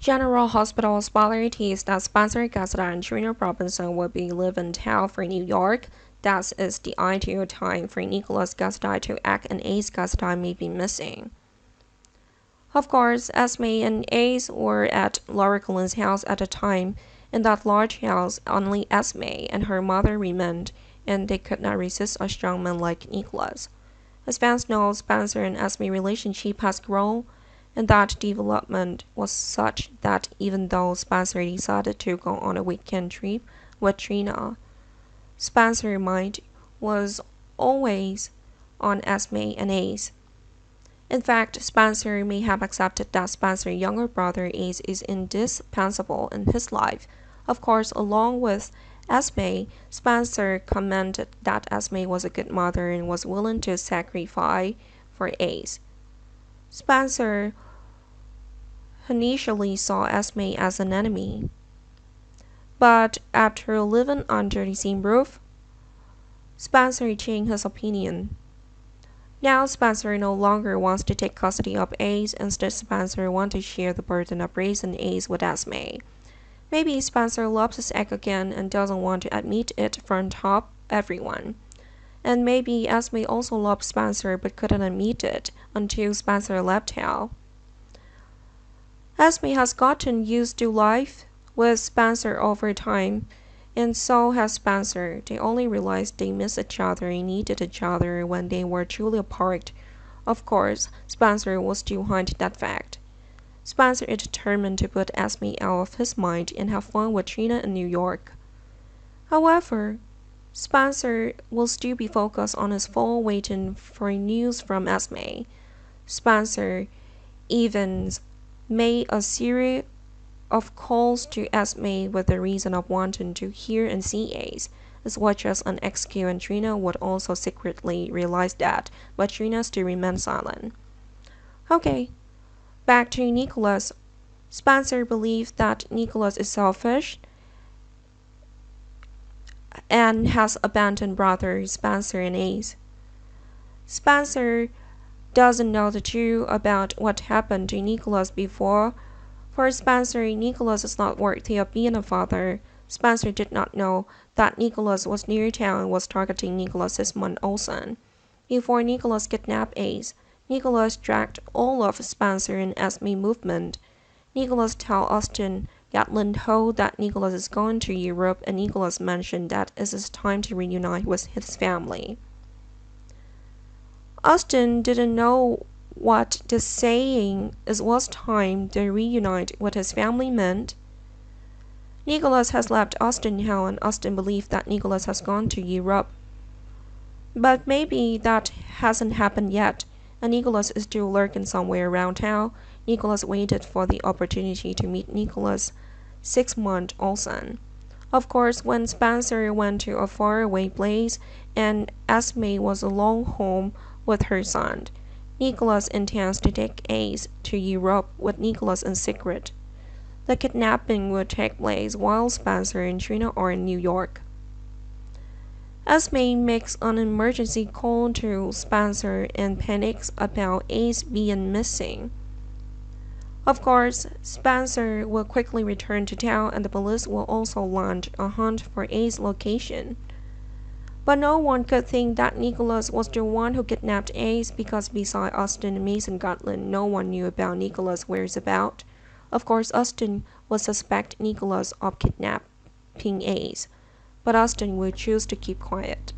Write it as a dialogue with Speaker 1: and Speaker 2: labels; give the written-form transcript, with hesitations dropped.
Speaker 1: General Hospital speculates that Spencer Cassida and Trina Robinson will be leaving town for New York. That is the ideal time for Nicholas Cassida to act, and Ace Cassida may be missing. Of course, Esme and Ace were at Laura Cullen's house at the time. In that large house, only Esme and her mother remained, and they could not resist a strong man like Nicholas. As fans know, Spencer and Esme's relationship has grown, and that development was such that even though Spencer decided to go on a weekend trip with Trina, Spencer's mind was always on Esme and Ace. In fact, Spencer may have accepted that Spencer's younger brother Ace is indispensable in his life. Of course, along with Esme, Spencer commented that Esme was a good mother and was willing to sacrifice for Ace. Spencer initially saw Esme as an enemy, but after living under the same roof, Spencer changed his opinion. Now Spencer no longer wants to take custody of Ace. Instead, Spencer wants to share the burden of raising Ace with Esme. Maybe Spencer loves his egg again and doesn't want to admit it from top everyone. And maybe Esme also loved Spencer but couldn't admit it until Spencer left town. Esme has gotten used to life with Spencer over time, and so has Spencer. They only realized they missed each other and needed each other when they were truly apart. Of course, Spencer was still behind that fact. Spencer is determined to put Esme out of his mind and have fun with Trina in New York. However, Spencer will still be focused on his phone waiting for news from Esme. Spencer even made a series of calls to Esme with the reason of wanting to hear and see Ace, as well as an excuse, and Trina would also secretly realize that, but Trina still remained silent. Okay, back to Nicholas. Spencer believes that Nicholas is selfish and has abandoned brothers Spencer and Ace. Spencer doesn't know the truth about what happened to Nicholas before. For Spencer, Nicholas is not worthy of being a father. Spencer did not know that Nicholas was near town and was targeting Nicholas's son Olsen. Before Nicholas kidnapped Ace, Nicholas tracked all of Spencer and Esme movement. Nicholas told Austin Gatlin Ho that Nicholas is going to Europe, and Nicholas mentioned that it is time to reunite with his family. Austin didn't know what the saying "it was time to reunite" with his family meant. Nicholas has left Austin now, and Austin believed that Nicholas has gone to Europe. But maybe that hasn't happened yet, and Nicholas is still lurking somewhere around town. Nicholas waited for the opportunity to meet Nicholas' 6-month Olsen. Of course, when Spencer went to a faraway place and Esme was alone home with her son, Nicholas intends to take Ace to Europe with Nicholas in secret. The kidnapping will take place while Spencer and Trina are in New York. Esme makes an emergency call to Spencer and panics about Ace being missing. Of course, Spencer will quickly return to town, and the police will also launch a hunt for Ace's location. But no one could think that Nicholas was the one who kidnapped Ace, because besides Austin and Mason Gatlin, no one knew about Nicholas' whereabouts. Of course, Austin would suspect Nicholas of kidnapping Ace, but Austin would choose to keep quiet.